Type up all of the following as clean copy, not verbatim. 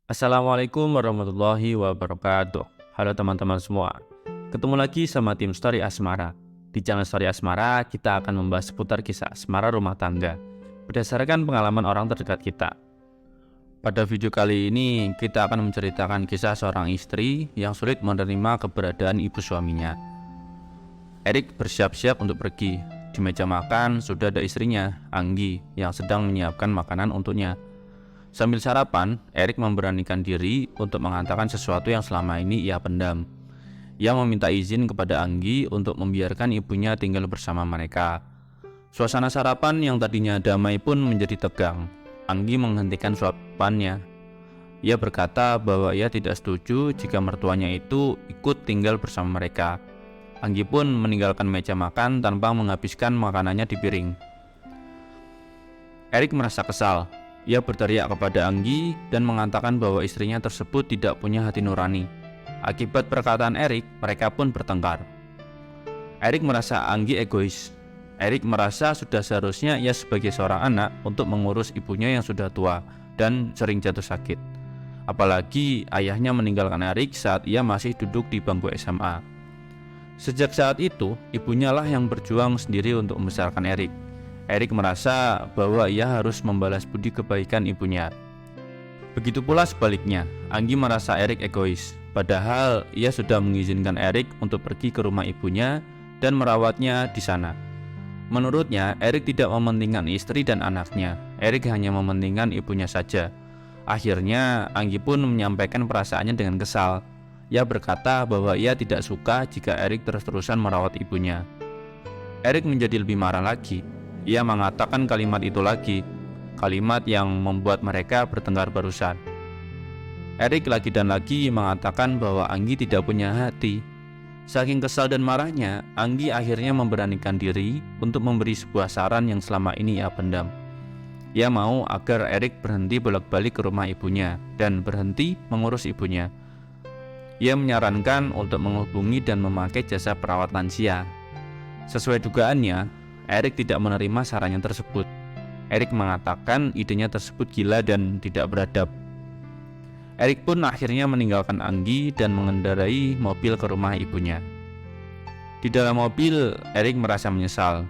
Assalamualaikum warahmatullahi wabarakatuh. Halo teman-teman semua. Ketemu lagi sama tim Story Asmara. Di channel Story Asmara, kita akan membahas seputar kisah asmara rumah tangga berdasarkan pengalaman orang terdekat kita. Pada video kali ini, kita akan menceritakan kisah seorang istri yang sulit menerima keberadaan ibu suaminya. Erik bersiap-siap untuk pergi. Di meja makan sudah ada istrinya, Anggi, yang sedang menyiapkan makanan untuknya. Sambil sarapan, Erik memberanikan diri untuk mengatakan sesuatu yang selama ini ia pendam. Ia meminta izin kepada Anggi untuk membiarkan ibunya tinggal bersama mereka. Suasana sarapan yang tadinya damai pun menjadi tegang. Anggi menghentikan suapannya. Ia berkata bahwa ia tidak setuju jika mertuanya itu ikut tinggal bersama mereka. Anggi pun meninggalkan meja makan tanpa menghabiskan makanannya di piring. Erik merasa kesal. Ia berteriak kepada Anggi dan mengatakan bahwa istrinya tersebut tidak punya hati nurani. Akibat perkataan Erik, mereka pun bertengkar. Erik merasa Anggi egois. Erik merasa sudah seharusnya ia sebagai seorang anak untuk mengurus ibunya yang sudah tua dan sering jatuh sakit. Apalagi ayahnya meninggalkan Erik saat ia masih duduk di bangku SMA. Sejak saat itu, ibunya lah yang berjuang sendiri untuk membesarkan Erik. Erik merasa bahwa ia harus membalas budi kebaikan ibunya. Begitu pula sebaliknya, Anggi merasa Erik egois. Padahal ia sudah mengizinkan Erik untuk pergi ke rumah ibunya dan merawatnya di sana. Menurutnya, Erik tidak mementingkan istri dan anaknya. Erik hanya mementingkan ibunya saja. Akhirnya, Anggi pun menyampaikan perasaannya dengan kesal. Ia berkata bahwa ia tidak suka jika Erik terus-terusan merawat ibunya. Erik menjadi lebih marah lagi. Ia mengatakan kalimat itu lagi, kalimat yang membuat mereka bertengkar barusan. Erik lagi dan lagi mengatakan bahwa Anggi tidak punya hati. Saking kesal dan marahnya, Anggi akhirnya memberanikan diri untuk memberi sebuah saran yang selama ini ia pendam. Ia mau agar Erik berhenti bolak-balik ke rumah ibunya dan berhenti mengurus ibunya. Ia menyarankan untuk menghubungi dan memakai jasa perawat lansia. Sesuai dugaannya, Erik tidak menerima sarannya tersebut. Erik mengatakan idenya tersebut gila dan tidak beradab. Erik pun akhirnya meninggalkan Anggi dan mengendarai mobil ke rumah ibunya. Di dalam mobil, Erik merasa menyesal.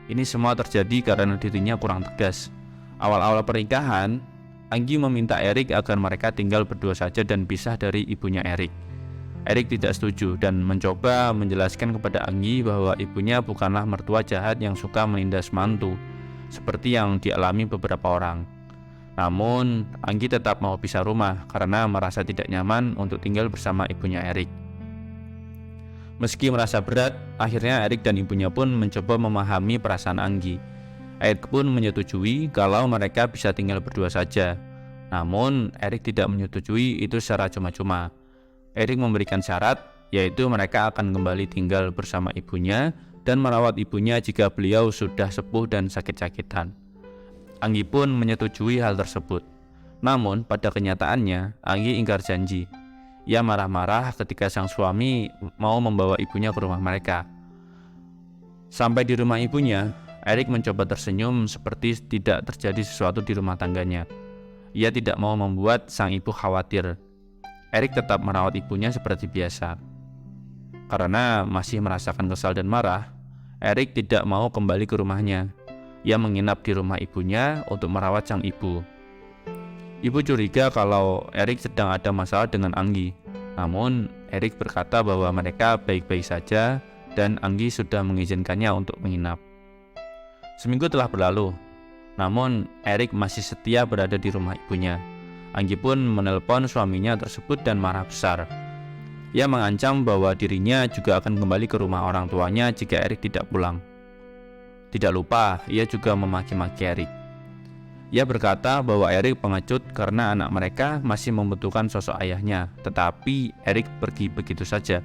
Ini semua terjadi karena dirinya kurang tegas. Awal-awal pernikahan, Anggi meminta Erik agar mereka tinggal berdua saja dan pisah dari ibunya Erik. Erik tidak setuju dan mencoba menjelaskan kepada Anggi bahwa ibunya bukanlah mertua jahat yang suka menindas mantu, seperti yang dialami beberapa orang. Namun, Anggi tetap mau pisah rumah karena merasa tidak nyaman untuk tinggal bersama ibunya Erik. Meski merasa berat, akhirnya Erik dan ibunya pun mencoba memahami perasaan Anggi. Erik pun menyetujui kalau mereka bisa tinggal berdua saja. Namun, Erik tidak menyetujui itu secara cuma-cuma. Erik memberikan syarat, yaitu mereka akan kembali tinggal bersama ibunya dan merawat ibunya jika beliau sudah sepuh dan sakit-sakitan. Anggi pun menyetujui hal tersebut. Namun pada kenyataannya, Anggi ingkar janji. Ia marah-marah ketika sang suami mau membawa ibunya ke rumah mereka. Sampai di rumah ibunya, Erik mencoba tersenyum seperti tidak terjadi sesuatu di rumah tangganya. Ia tidak mau membuat sang ibu khawatir. Erik tetap merawat ibunya seperti biasa. Karena masih merasakan kesal dan marah, Erik tidak mau kembali ke rumahnya. Ia menginap di rumah ibunya untuk merawat sang ibu. Ibu curiga kalau Erik sedang ada masalah dengan Anggi. Namun, Erik berkata bahwa mereka baik-baik saja dan Anggi sudah mengizinkannya untuk menginap. Seminggu telah berlalu, namun Erik masih setia berada di rumah ibunya. Anggi pun menelpon suaminya tersebut dan marah besar. Ia mengancam bahwa dirinya juga akan kembali ke rumah orang tuanya jika Erik tidak pulang. Tidak lupa, ia juga memaki-maki Erik. Ia berkata bahwa Erik pengecut karena anak mereka masih membutuhkan sosok ayahnya, tetapi Erik pergi begitu saja.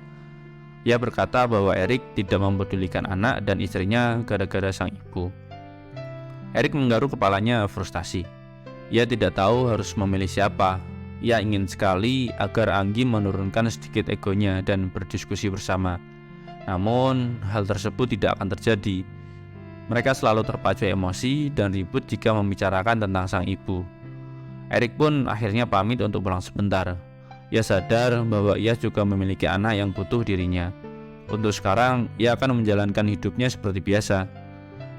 Ia berkata bahwa Erik tidak mempedulikan anak dan istrinya gara-gara sang ibu. Erik menggaruk kepalanya frustasi. Ia tidak tahu harus memilih siapa. Ia ingin sekali agar Anggi menurunkan sedikit egonya dan berdiskusi bersama. Namun, hal tersebut tidak akan terjadi. Mereka selalu terpacu emosi dan ribut jika membicarakan tentang sang ibu. Erik pun akhirnya pamit untuk pulang sebentar. Ia sadar bahwa ia juga memiliki anak yang butuh dirinya. Untuk sekarang, ia akan menjalankan hidupnya seperti biasa.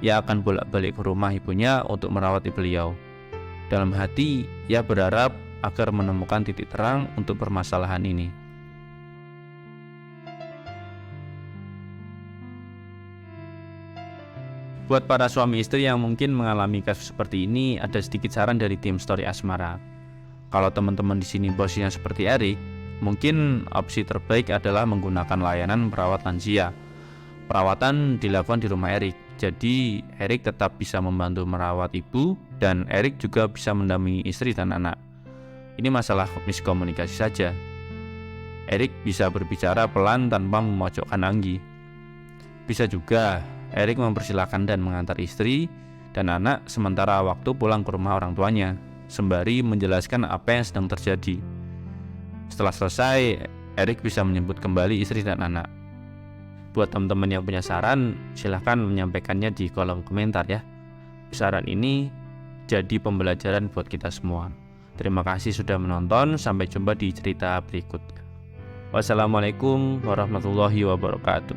Ia akan bolak-balik ke rumah ibunya untuk merawat beliau. Dalam hati, ia berharap agar menemukan titik terang untuk permasalahan ini. Buat para suami istri yang mungkin mengalami kasus seperti ini, ada sedikit saran dari tim Story Asmara. Kalau teman-teman di sini bosnya seperti Erik, mungkin opsi terbaik adalah menggunakan layanan perawat lansia. Perawatan dilakukan di rumah Erik, jadi Erik tetap bisa membantu merawat ibu dan Erik juga bisa mendampingi istri dan anak. Ini masalah miskomunikasi saja. Erik bisa berbicara pelan tanpa memojokkan Anggi. Bisa juga Erik mempersilahkan dan mengantar istri dan anak sementara waktu pulang ke rumah orang tuanya, sembari menjelaskan apa yang sedang terjadi. Setelah selesai, Erik bisa menyebut kembali istri dan anak. Buat teman-teman yang punya saran, silahkan menyampaikannya di kolom komentar ya. Saran ini jadi pembelajaran buat kita semua. Terima kasih sudah menonton, sampai jumpa di cerita berikutnya. Wassalamualaikum warahmatullahi wabarakatuh.